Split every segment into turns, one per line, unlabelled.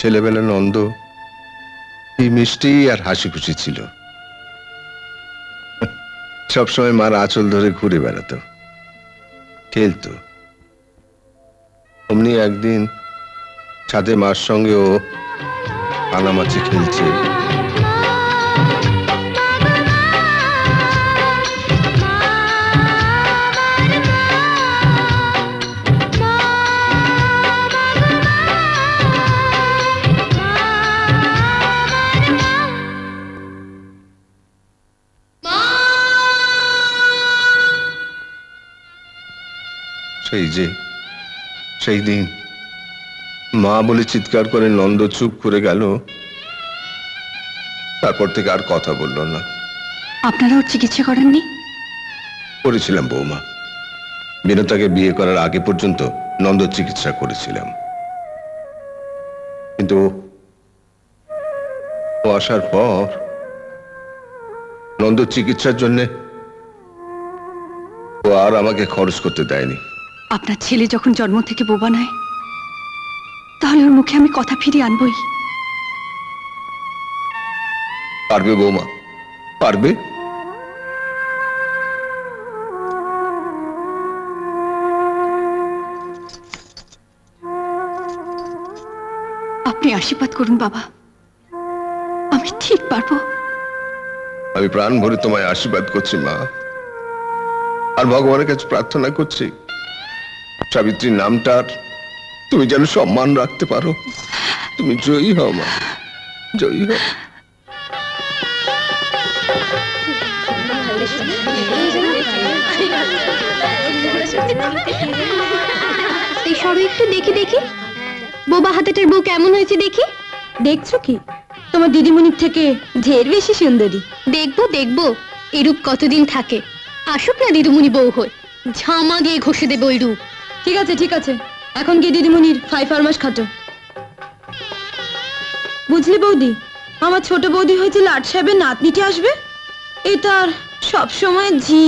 ছেলেবেলা নন্দ কি মিষ্টি আর হাসি খুশি ছিল। সবসময় মার আঁচল ধরে ঘুরে বেড়াতো, খেলতো। অমনি একদিন ছাদে মার সঙ্গে ও কানামাছি খেলছে। সেই দিন মা বলে চিৎকার করে নন্দ চুপ করে গেল। তারপর থেকে আর কথা বলল না।
আপনারা ওর চিকিৎসা করেননি?
করেছিলাম বৌমা, বিনতাকে বিয়ে করার আগে পর্যন্ত নন্দ চিকিৎসা করেছিলাম, কিন্তু ও আসার পর নন্দ চিকিৎসার জন্য ও আর আমাকে খরচ করতে দেয়নি।
আপনার ছেলে যখন জন্ম থেকে বোবা নয়, তাহলে ওর মুখে আমি কথা ফিরিয়ে আনবই।
পারবে বৌমা, পারবে।
আপনি আশীর্বাদ করুন বাবা, আমি ঠিক পারবো।
আমি প্রাণ ভরে তোমায় আশীর্বাদ করছি মা, আর ভগবানের কাছে প্রার্থনা করছি সাবিত্রীর নামটার তুমি যেন সম্মান রাখতে পারো। তুমি জয়ী হও মা, জয়ী হও।
এই সরো একটু দেখি দেখি বোবা হাতেটার বউ কেমন হয়েছে দেখি।
দেখছো কি, তোমার দিদিমণির থেকে ঢের বেশি সুন্দরী।
দেখবো দেখবো এরূপ কতদিন থাকে, আসুক না দিদিমণি বউ হয়ে, ঝামা দিয়ে ঘষে দেবে ওই রূপ।
ঠিক আছে ঠিক আছে, এখন গিয়ে দিদিমণির ফাইফারমাস খাটো। বুঝলি বৌদি, আমার ছোট বৌদি হয়েছে লাট সাহেবের নাতনিটি আসবে, এটার সব সময় ঝি।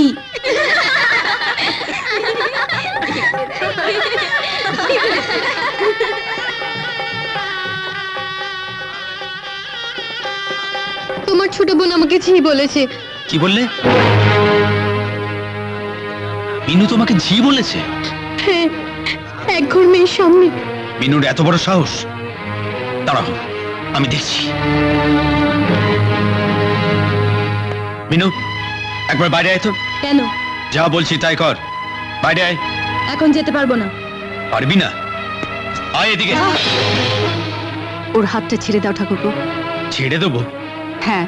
তোমার ছোট বোন আমাকে ঝি বলেছে।
কি বললে? মিনু তোমাকে ঝি বলেছে?
হ্যাঁ, এক ঘর মেয়ের সামনে।
মিনুর এত বড় সাহস! দাঁড়াও, আমি দেখছি। মিনু, একবার বাইরে আয় তো।
কেন?
যা বলছি তাই কর, বাইরে আয়।
এখন যেতে পারবো না।
পারবি না? আয় এদিকে।
ওর হাতটা ছেড়ে দাও ঠাকুরপো।
ছেড়ে দেবো?
হ্যাঁ।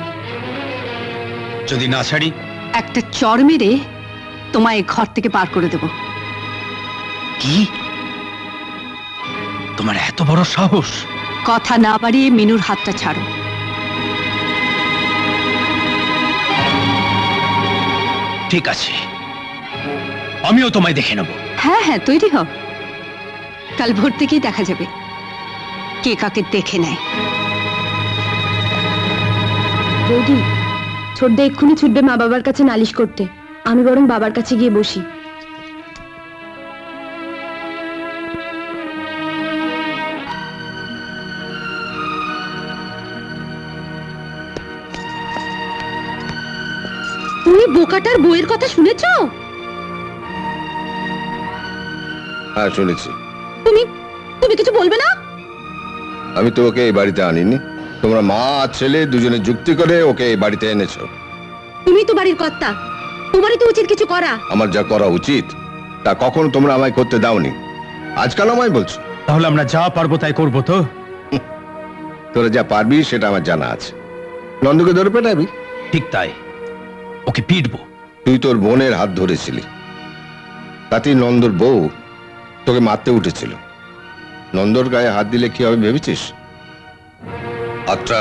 যদি না ছাড়ি?
একটা চড় মেরে তোমায় ঘর থেকে পার করে দেব।
কি? তোমার এত বড় সাহস?
কথা না বাড়িয়ে মিনুর হাতটা ছাড়ো।
ঠিক আছে, আমিও তোমায় দেখে নেব।
হ্যাঁ হ্যাঁ, তৈরি হও। কাল ভোর থেকেই দেখা যাবে কে কাকে দেখে নেয়।
বৌদি, ছোটদা এক্ষুনি ছুটবে মা বাবার কাছে নালিশ করতে, আমি বরং বাবার কাছে গিয়ে বসি।
তুমি বোকাটার বউয়ের কথা শুনেছো?
হ্যাঁ শুনেছি।
তুমি তুমি কিছু বলবে না?
আমি তো ওকে এই বাড়িতে আনিনি, তোমরা মা আর ছেলে দুজনে যুক্তি করে ওকে এই বাড়িতে এনেছো।
তুমি তো বাড়ির কর্তা, তোমারই তো উচিত কিছু করা।
আমার যা করা উচিত তা কখনো তোমরা আমায় করতে দাওনি, আজকাল আমায় বলছো।
তাহলে আমরা যা পারবো তাই করবো তো?
তোরা যা পারবি সেটা আমার জানা আছে। নন্দকে ধরে পেটাবি?
ঠিক তাই, ওকে পিটবো।
তুই তোর বোনের হাত ধরেছিলি, তাতেই নন্দর বউ তোকে মারতে উঠেছিল। নন্দর গায়ে হাত দিলে কি হবে ভেবেছিস? হাতটা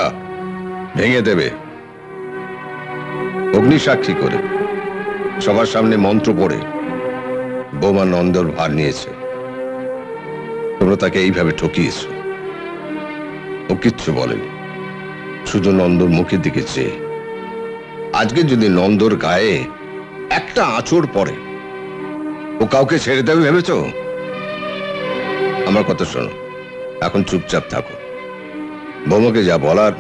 ভেঙে দেবে অগ্নিসাক্ষী করে, সবার সামনে মন্ত্র পড়ে। বৌমা নন্দর ভার নিয়েছে, তোমরা তাকে এইভাবে ঠকিয়েছ। ও কিচ্ছু বলেনি, শুধু নন্দর মুখের দিকে চেয়ে। আজকে যদি নন্দর গায়ে একটা আঁচড় পড়ে, ও কাউকে ছেড়ে দেবে ভেবেছ? আমার কথা শোনো, এখন চুপচাপ থাকো, বৌমাকে যা বলার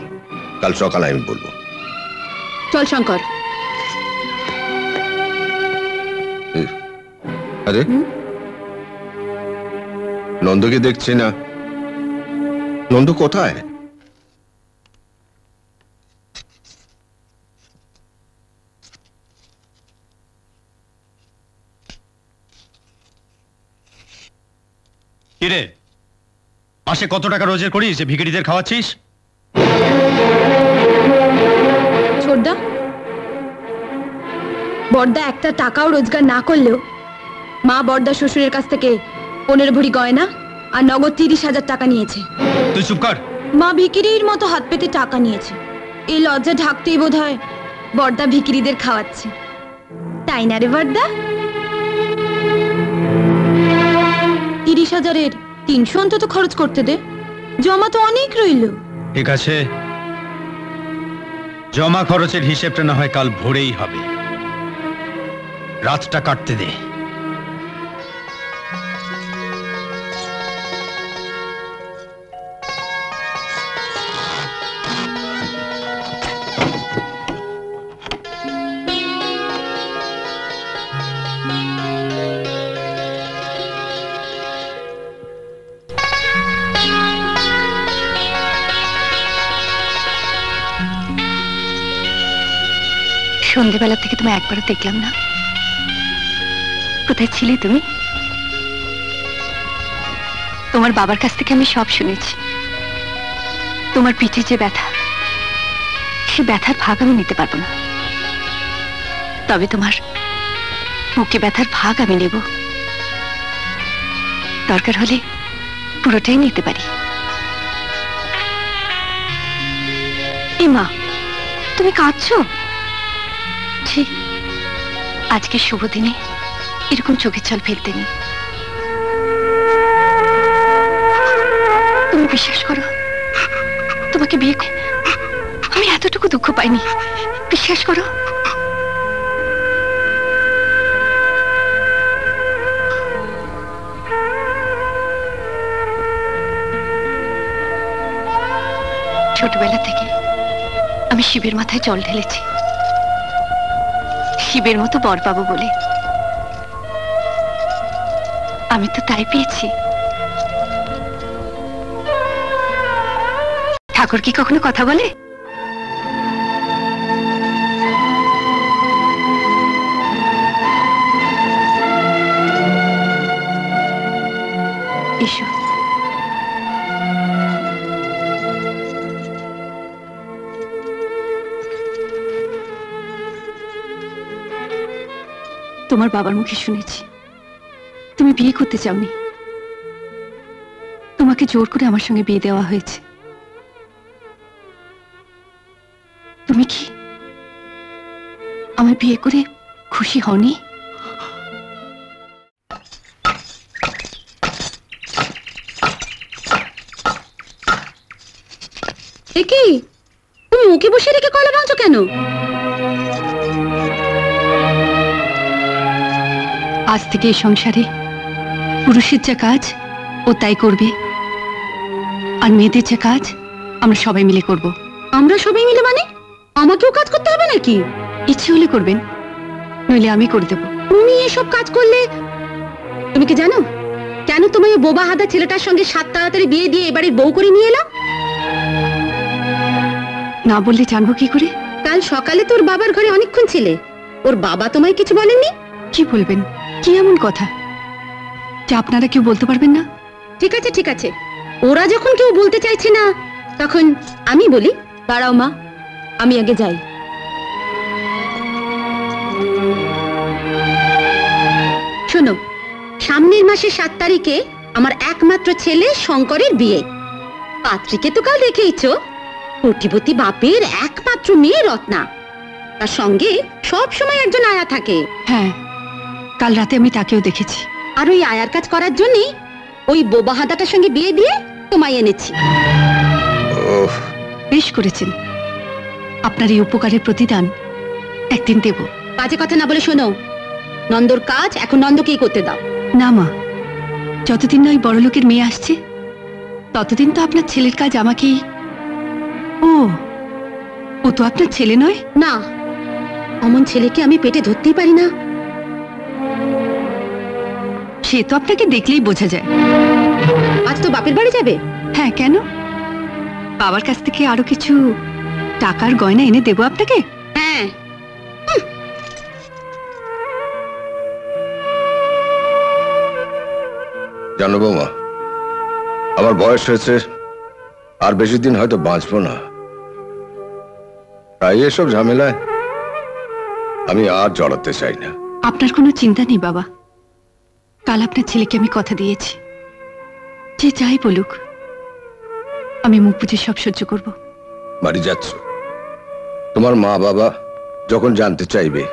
কাল সকালে আমি বলবো।
চল শঙ্কর।
আরে নন্দকে দেখছি না, নন্দ কোথায়?
কিরে, মাসে কত টাকা রোজগার করিস যে ভিখারিদের খাওয়াচ্ছিস?
ছোটদা, বড়দা একটা টাকাও রোজগার না করলেও মা বড়দা শ্বশুরের কাছ থেকে 15 ভরি গয়না আর নগদ 30,000 টাকা নিয়েছে।
তুই চুপ কর।
মা ভিকিরির মতো হাত পেতে টাকা নিয়েছে, এই লজ্জা ঢাকতেই বোধহয় বড়দা ভিকিরিদের খাওয়াচ্ছে, তাই না রে বড়দা? 30,000-এর 300 অন্তত খরচ করতে দে, জমা তো অনেক রইল।
ঠিক আছে, জমা খরচের হিসেবটা না হয় কাল ভোরেই হবে, রাতটা কাটতে দে।
সন্ধ্যেবেলা থেকে তোমায় একবারও দেখলাম না, কোথায় ছিলে তুমি? তোমার বাবার কাছ থেকে আমি সব শুনেছি। তোমার পিঠে যে ব্যথা, সে ব্যথার ভাগ আমি নিতে পারবো না, তবে তোমার বুকে ব্যথার ভাগ আমি নেব, দরকার হলে পুরোটাই নিতে পারি। এ মা, তুমি কাঁদছো? আজকে শুভ দিনে এরকম চোখের জল ফেলতে নেই। তুমি বিশ্বাস করো, তোমাকে বিয়ে করে আমি এতটুকু দুঃখ পাইনি, বিশ্বাস করো। ছোটবেলা থেকে আমি শিবের মাথায় জল ঢেলেছি, শিবের মতো বর পাবো বলে। আমি তো তাই পেয়েছি। ঠাকুর কি কখনো কথা বলে? এসো। তোমার বাবার মুখে শুনেছি তুমি বিয়ে করতে চাওনি, তোমাকে জোর করে আমার সঙ্গে বিয়ে দেওয়া হয়েছে। তুমি কি আমার বিয়ে করে খুশি হওনি?
কি তুমি মুখে বসে রেখে কলা ভাঙছো কেন?
আজ থেকে এই সংসারে পুরুষের যা কাজ ও তাই করবে, আর মেয়েদের যা কাজ আমরা সবাই মিলে করব।
আমরা সবাই মিলে মানে আমাকেও কাজ করতে হবে নাকি?
ইচ্ছে হলে করবেন, নইলে আমি করে দেব।
তুমি এসব কাজ করলে, তুমি কি জানো কেন তোমার ওই বোবা হাদা ছেলেটার সঙ্গে 7 তাড়াতাড়ি বিয়ে দিয়ে এবারে বউ করে নিয়ে এলাম?
না বললে জানবো কি করে?
কাল সকালে তোর বাবার ঘরে অনেকক্ষণ ছিলে, ওর বাবা তোমায় কিছু বলেননি?
কি বলবেন? কি এমন কথা যা আপনারা কেউ বলতে পারবেন না?
ঠিক আছে ঠিক আছে, ওরা যখন কেউ বলতে চাইছে না তখন আমি বলি। দাঁড়াও মা, আমি আগে যাই। শোনো, সামনের মাসে 7 তারিখে আমার একমাত্র ছেলে শঙ্করের বিয়ে। পাত্রীকে তো কাল দেখেইছো, কোটিপতি বাপের একমাত্র মেয়ে রত্না, তার সঙ্গে সব সময় একজন আয়া থাকে।
হ্যাঁ, কাল রাতে আমি তাকেও দেখেছি।
আর ওই আয়ার কাজ করার জন্যই ওই বোবা হাদাটার সঙ্গে বিয়ে দিয়ে তোমায় এনেছি।
বেশ করেছেন, আপনার এই উপকারের প্রতিদান একদিন দেব।
বাজে কথা না বলে শোনো, নন্দর কাজ এখন নন্দকেই করতে দাও।
না মা, যতদিন না ওই বড়লোকের মেয়ে আসছে ততদিন তো আপনার ছেলের কাজ আমাকেই ও তো আপনার ছেলে নয়।
না, অমন ছেলেকে আমি পেটে ধরতেই পারি না।
সে তো আপনাকে দেখলেই বোঝা যায়।
আজ তো বাপের বাড়ি যাবে?
হ্যাঁ, কেন? বাবার কাছ থেকে আরো কিছু টাকার গয়না এনে দেবো আপনাকে।
হ্যাঁ।
জানো বৌমা, আমার বয়স হয়েছে, আর বেশি দিন হয়তো বাঁচবো না। তাই এসব ঝামেলায় আমি আর জড়াতে চাই না।
আপনার কোনো চিন্তা নেই বাবা। কাল আপনার ছেলেকে আমি কথা দিয়েছি, যে যাই বলুক আমি মুখ বুঝে সব সহ্য করব।
বাড়ি যাচ্ছ, তোমার মা বাবা যখন জানতে চাইবে,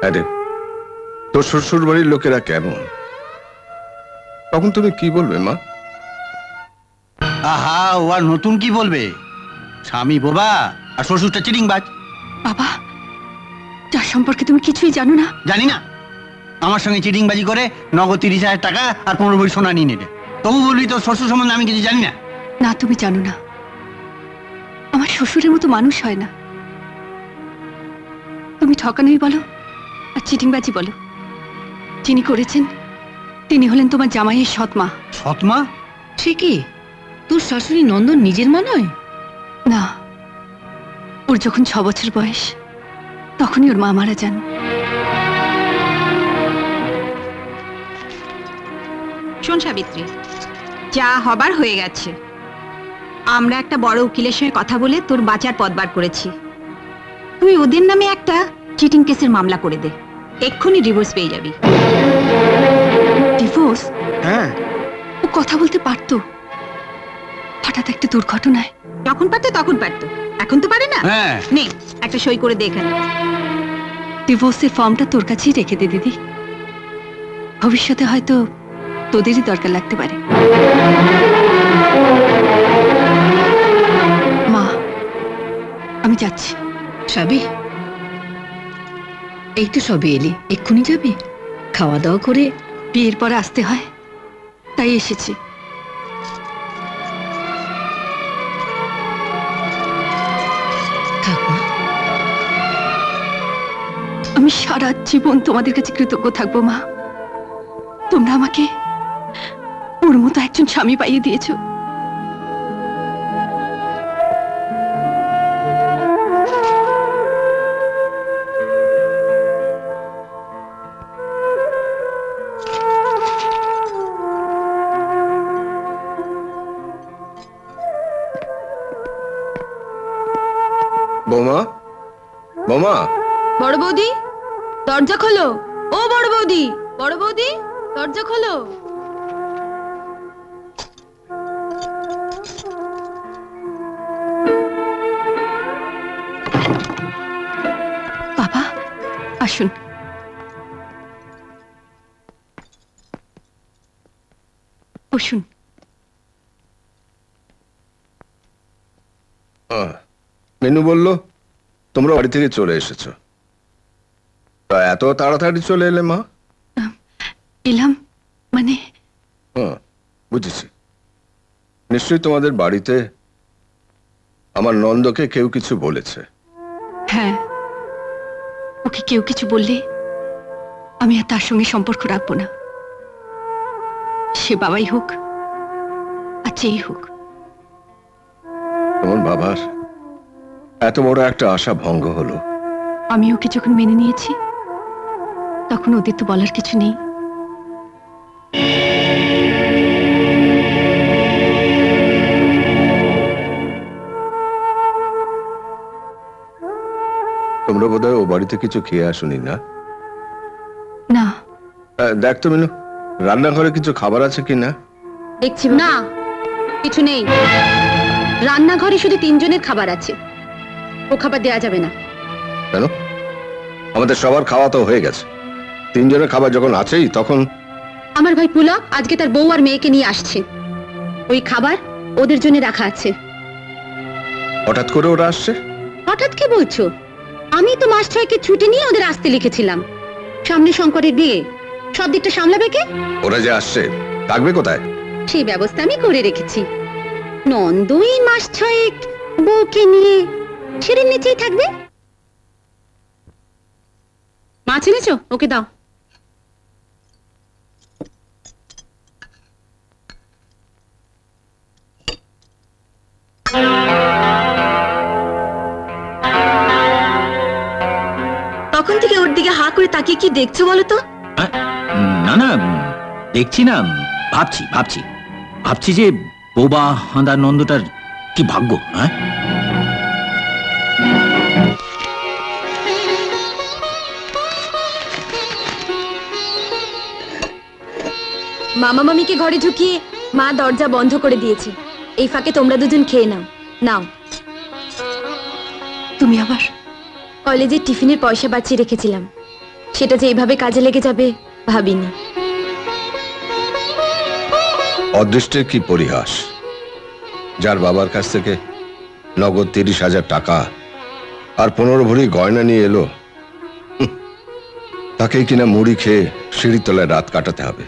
আরে তোর শ্বশুর বাড়ির লোকেরা কেমন, তখন তুমি কি বলবে মা?
আহা, ও আর নতুন কি বলবে? স্বামী বোবা আর শ্বশুরটা চিটিংবাজ।
বাবা, যার সম্পর্কে তুমি কিছুই জানো না।
জানি না, আমার সঙ্গে চিটিংবাজি করে নগদ 30,000 টাকা আর 15 ভরি সোনা নিয়ে নিলে, তবু বলবি তোর শ্বশুর সম্বন্ধে আমি কিছু জানি না।
না, তুমি জানো না, আমার শ্বশুরের মতো মানুষ হয় না। তুমি ঠকানোই বলো আর চিটিংবাজি বলো, যিনি করেছেন তিনি হলেন তোমার জামাইয়ের সৎ মা।
সৎমা?
সে কি, তোর শাশুড়ি নন্দন নিজের মা নয়?
না, ওর যখন 6 বছর বয়স তখনই ওর মা মারা যান।
শোন সাবিত্রী, যা হবার হয়ে গেছে। আমরা একটা বড় উকিলের সঙ্গে কথা বলে তোর বাঁচার পথ বার করেছি। তুই ওদের নামে একটা চিটিং কেসের মামলা করে দে, এক্ষুনি ডিভোর্স পেয়ে যাবি।
ডিভোর্স?
হ্যাঁ।
ও কথা বলতে পারতো, হঠাৎ একটা দুর্ঘটনায়।
যখন পারতো তখন পারতো, এখন তো পারে না।
হ্যাঁ।
নে, একটা সই করে দে এখানে।
ডিভোর্সের ফর্মটা তোর কাছেই রেখে দে দিদি, ভবিষ্যতে হয়তো তোদেরই দরকার লাগতে পারে। মা, আমি যাচ্ছি।
সাবি, এই তো সবে এলি, এক্ষুনি যাবি? খাওয়া দাওয়া করে।
বিয়ের পরে আসতে হয়, তাই এসেছি।
থাক মা।
আমি সারা জীবন তোমাদের কাছে কৃতজ্ঞ থাকবো মা। তোমরা আমাকে ওর মতো একজন স্বামী পাইয়ে দিয়েছো।
বৌমা, বৌমা,
বড় বৌদি, দরজা খোলো। ও বড় বৌদি, বড় বৌদি, দরজা খোলো।
বাবা, আসুন। বসুন।
মেনু বলল তোমরা বাড়ি থেকে চলে এসেছো, তা এত তাড়াতাড়ি চলে এলে মা?
এলাম মানে,
বুঝেছি। নিশ্চয়ই তোমাদের বাড়িতে আমার নন্দকে কেউ কিছু বলেছে।
হ্যাঁ, ওকে কেউ কিছু বললে আমি আর তার সঙ্গে সম্পর্ক রাখবো না, সে বাবাই হোক আর যেই হোক।
তোমার বাবার এত বড় একটা আশা ভঙ্গ হলো।
আমি ওকে যখন মেনে নিয়েছি তখন ওদের তো বলার কিছু নেই।
তোমরা বোধহয় ও বাড়িতে কিছু খেয়ে আসোনি না?
না।
দেখ তো মিনু, রান্নাঘরে কিছু খাবার আছে কিনা।
দেখছি না, কিছু নেই। রান্নাঘরে শুধু 3 জনের খাবার আছে, ও খাবার দেয়া যাবে না।
কেন? আমাদের সবার খাওয়া তো হয়ে গেছে। 3 জনের খাবার যখন আছেই তখন।
আমার ভাই পুলক আজকে তার বউ আর মেয়েকে নিয়ে আসছে, ওই খাবার ওদের জন্য রাখা আছে।
হঠাৎ করে ওরা আসছে?
হঠাৎ কি বলছো? আমি তো মাস 6কে ছুটি নিয়ে ওদের আসতে লিখেছিলাম। সামনে শঙ্করের বিয়ে, সব দিকটা সামলাবে কে?
ওরা যে আসছে থাকবে কোথায়?
সেই ব্যবস্থা আমি করে রেখেছি। নন্দই মাস 6 বউকে নিয়ে সিঁড়ির নিচেই থাকবে। মাছ এনেছো? ওকে দাও।
তখন থেকে ওর দিকে হা করে তাকিয়ে কি দেখছো বলো তো?
না না, দেখছি না, ভাবছি ভাবছি ভাবছি যে বোবা হাঁদা নন্দটার কি ভাগ্য। হ্যাঁ,
মামা মামিকে ঘরে ঢুকিয়ে মা দরজা বন্ধ করে দিয়েছে। এই ফাঁকে তোমরা দুজন খেয়ে নাও। নাও।
তুমি আবার
কলেজের টিফিনের পয়সা বাঁচিয়ে রেখেছিলাম, সেটা যে এইভাবে কাজে লেগে যাবে ভাবিনি।
অদৃষ্টের কি পরিহাস, যার বাবার কাছ থেকে নগদ 30,000 টাকা আর 15 ভরি গয়না নিয়ে এলো, তাকেই কিনা মুড়ি খেয়ে সিঁড়ির তলায় রাত কাটাতে হবে।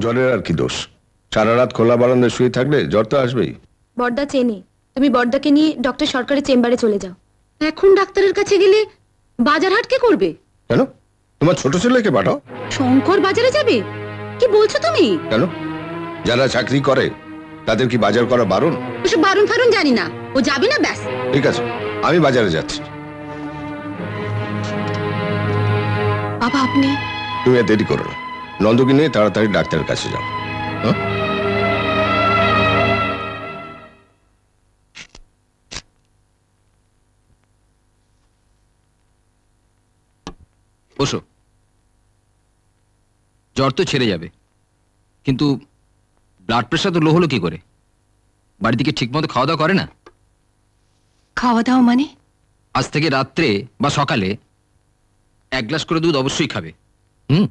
জ্বরের আর কি দোষ? সারা রাত খোলা বারান্দায় শুয়ে থাকলে জ্বর তো আসবেই।
বড়দা চেনে, তুমি বড়দাকে নিয়ে ডক্টর সরকারের চেম্বারে চলে যাও।
এখন ডাক্তারের কাছে গেলে বাজার হাট কে করবে?
কেন? তোমার ছোট ছেলেকে পাঠাও।
শঙ্কর বাজারে যাবে? কি বলছো তুমি?
কেন? যারা চাকরি করে তাদের কি বাজার করা বারণ?
ওসব বারণ ফারণ জানি না, ও যাবে না ব্যাস।
ঠিক আছে, আমি বাজারে যাচ্ছি।
বাবা আপনি?
তুমি আর দেরি করো না, নন্দকে নিয়ে তাড়াতাড়ি ডাক্তারের কাছে যাও। হ্যাঁ?
বসো। জ্বর তো ছেড়ে যাবে, কিন্তু ব্লাড প্রেশার তো লো হলো কি করে? বাড়ি থেকে ঠিক মতো খাওয়া দাওয়া করে না?
খাওয়া দাওয়া মানে?
আজ থেকে রাত্রে বা সকালে 1 গ্লাস করে দুধ অবশ্যই খাবে। হুম।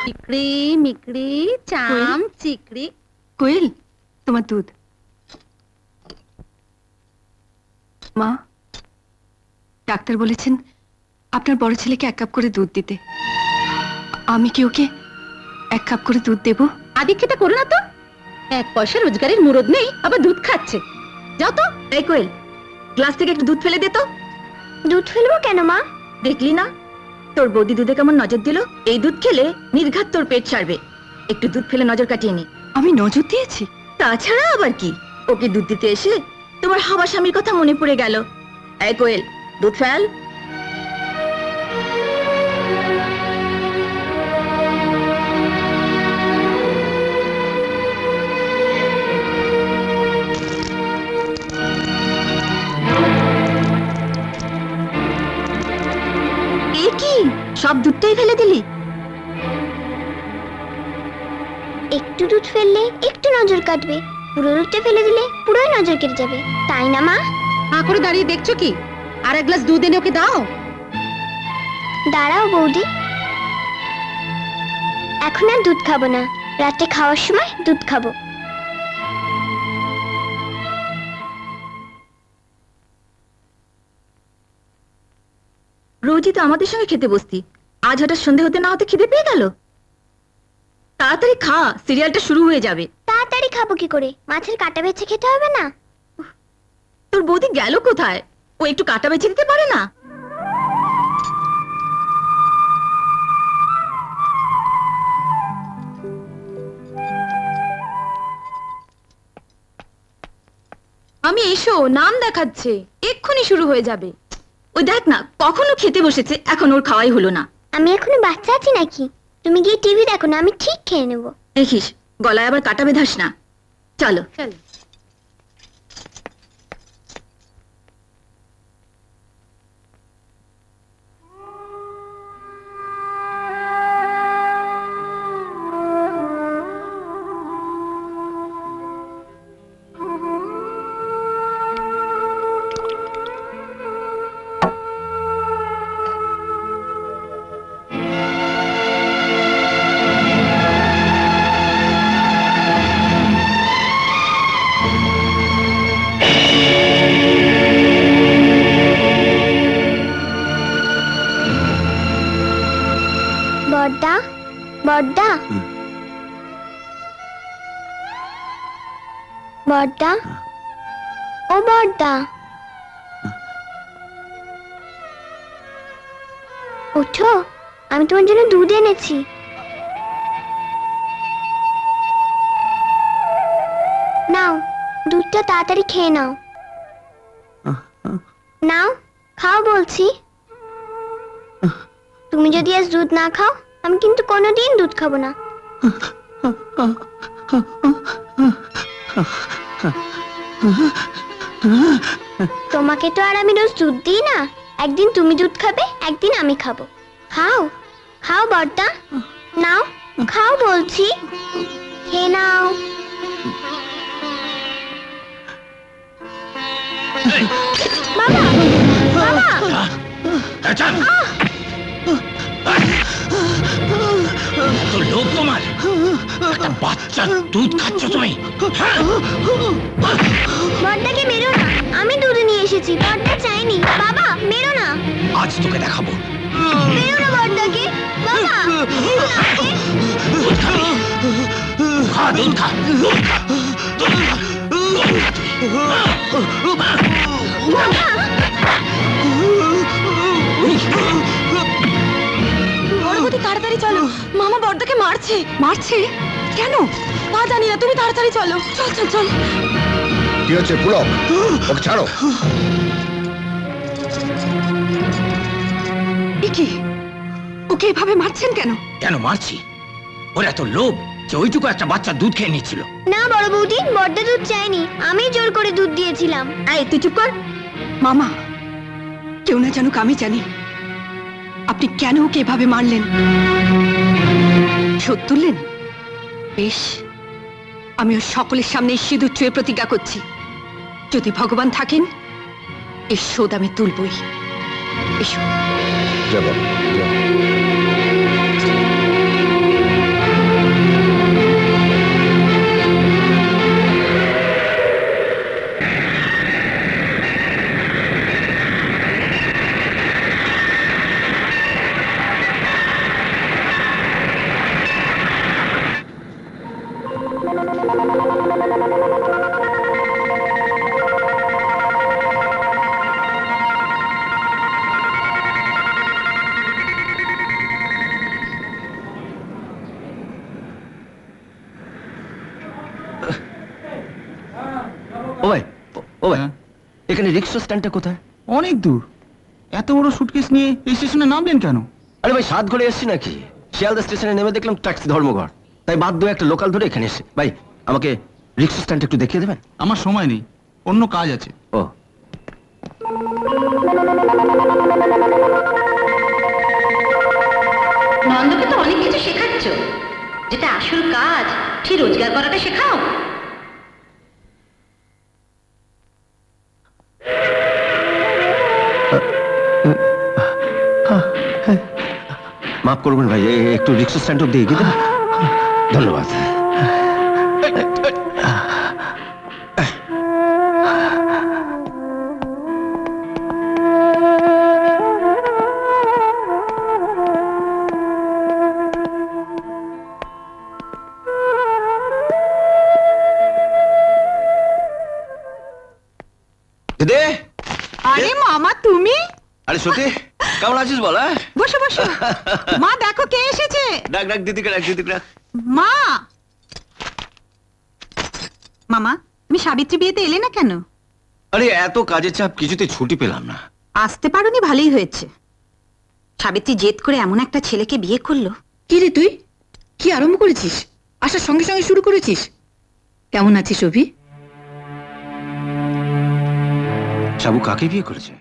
চিকড়ি মিকড়ি চাম চিকড়ি।
কোয়েল, তোমার দুধ। মা, ডাক্তার বলেছেন আপনার বড় ছেলেকে 1 কাপ করে দুধ দিতে। আমি কি ওকে 1 কাপ করে দুধ দেব?
আদিক্ষেতা করো না তো, 1 পয়সা রোজগারের মুরদ নেই, আবার দুধ খাচ্ছে। যাও তো।
এই কোয়েল, গ্লাস থেকে একটু দুধ ফেলে দে তো। দুধ ফেলবো কেন মা? দেখলি না তোর বৌদি দুধে কেমন নজর দিল? এই দুধ খেলে নির্ঘাত তোর পেট ছাড়বে। একটু দুধ ফেলে নজর কাটিয়ে নি।
আমি নজর দিয়েছি?
তাছাড়া আবার কি, ওকে দুধ দিতে এসে তোমার হাওয়া স্বামীর কথা মনে পড়ে গেল। এই কোয়েল, দুধ ফেল। কি সব দুধটাই ফেলে দিলি?
একটু দুধ ফেললে একটু নজর কাটবে, পুরো দুধটা ফেলে দিলে পুরোই নজর কেটে যাবে, তাই না মা?
হা করে দাঁড়িয়ে দেখছো কি? আর 1 গ্লাস দুধ এনে ওকে দাও।
দাঁড়াও বৌদি, এখন আর দুধ খাবো না, রাতে খাওয়ার সময় দুধ খাবো।
রোজই তো আমাদের সঙ্গে খেতে বসতি, আজ হঠাৎ সন্ধে হতে না হতে খিদে পেয়ে গেল। তাড়াতাড়ি খা, সিরিয়ালটা শুরু হয়ে যাবে।
তাড়াতাড়ি খাবো কি করে? মাছের কাঁটা বেছে খেতে হবে না?
তোর বৌদি গেল কোথায়? ও একটু কাঁটা বেছে দিতে পারে না?
আমি এসো, নাম দেখাচ্ছে, এক্ষুনি শুরু হয়ে যাবে।
ওই দেখ না, কখনো খেতে বসেছে, এখন ওর খাওয়াই হলো না।
আমি এখনো বাচ্চা আছি নাকি? তুমি গিয়ে টিভি দেখো না, আমি ঠিক খেয়ে নেবো।
দেখিস গলায় আবার কাটা বেঁধাস না। চলো।
বড়দা, বড়দা, বড়দা, ও বড়দা, ওঠো, আমি তোমার জন্য দুধ এনেছি। নাও, দুধটা তাড়াতাড়ি খেয়ে নাও। নাও, খাও বলছি। তুমি যদি আজ দুধ না খাও, আমি কিন্তু কোনোদিন দুধ খাবো না। তোমাকে তো আর আমি রোজ দুধ দিই না, একদিন তুমি দুধ খাবে, একদিন আমি খাবো। খাও, খাও বড়দা, নাও, খাও বলছি, খেয়ে নাও। বাবা, বাবা,
তো লোক তোমার, একটা বাচ্চা দুধ খাচ্ছ তুমি?
বড়দাকে মেরো না, আমি দুধ নিয়ে এসেছি, বড়দা চাইনি। বাবা মেরো না,
আজ তোকে দেখাবো।
মেরো না বড়দাকে, বাবা।
দুধ খাবি? খা, দুধ খা, দুধ খা, দুধ খা, দুধ খা
তুই। তাড়াতাড়ি চলো, মামা বড়দাকে মারছে। মারছে কেন তা জানি না, তুমি তাড়াতাড়ি চলো। চল চল চল।
কি হচ্ছে পুলক? ওকে ছাড়ো।
কি ওকে এভাবে মারছেন কেন?
কেন মারছি? ওর এত লোভ যে ওইটুকু একটা বাচ্চা দুধ খেয়ে নিচ্ছিল।
না বড় বৌদি, বড়দা দুধ চাইনি, আমি জোর করে দুধ দিয়েছিলাম।
এই তুই চুপ কর।
মামা, কেউ না জানুক, আমি জানি আপনি কেন ওকে এভাবে মারলেন। শোধ তুললেন? বেশ, আমি ওর সকলের সামনে সিঁদুর চুয়ে প্রতিজ্ঞা করছি, যদি ভগবান থাকেন এর শোধ আমি তুলবই। এসো।
ভাই, ও ভাই, এখানে রিক্সা স্ট্যান্ডটা কোথায়?
অনেক দূর। এত বড় সুটকেস নিয়ে এই স্টেশনে নামলেন কেন?
আরে ভাই, 7 ঘরে এসছি নাকি? শিয়ালদা স্টেশনে নেমে দেখলাম ট্যাক্সি ধর্মঘট, তাই বাধ্য একটা লোকাল ধরে এখানে এসে। ভাই, আমাকে রিক্সা স্ট্যান্ড একটু দেখিয়ে দেবেন?
আমার সময় নেই, অন্য কাজ আছে।
ও,
নন্দকে তো অনেক কিছু শেখাচ্ছ, যেটা আসল কাজ সে রোজগার করাটা শেখাও।
মাফ করবেন ভাই, একটু রিক্সা স্ট্যান্ড অব্দি এগিয়ে দেবেন? ধন্যবাদ। দিদি,
আরে মামা তুমি?
আরে সত্যি কেমন আছিস বল?
বসো বসো। মা দেখো কে এসেছে।
ডাক ডাক দিদিকে, ডাক দিদিকে ডাক।
মা। মামা, তুমি সাবিত্রী বিয়েতে এলে না কেন?
আরে এত কাজের চাপ, কিছুতে ছুটি পেলাম না।
আসতে পারোনি, ভালোই হয়েছে। সাবিত্রী জেদ করে এমন একটা ছেলেকে বিয়ে করলো।
কি রে তুই, কি আরম্ভ করেছিস? আসার সঙ্গে সঙ্গে শুরু করেছিস? কেমন আছিস অভি?
সাবু কাকে বিয়ে করেছে?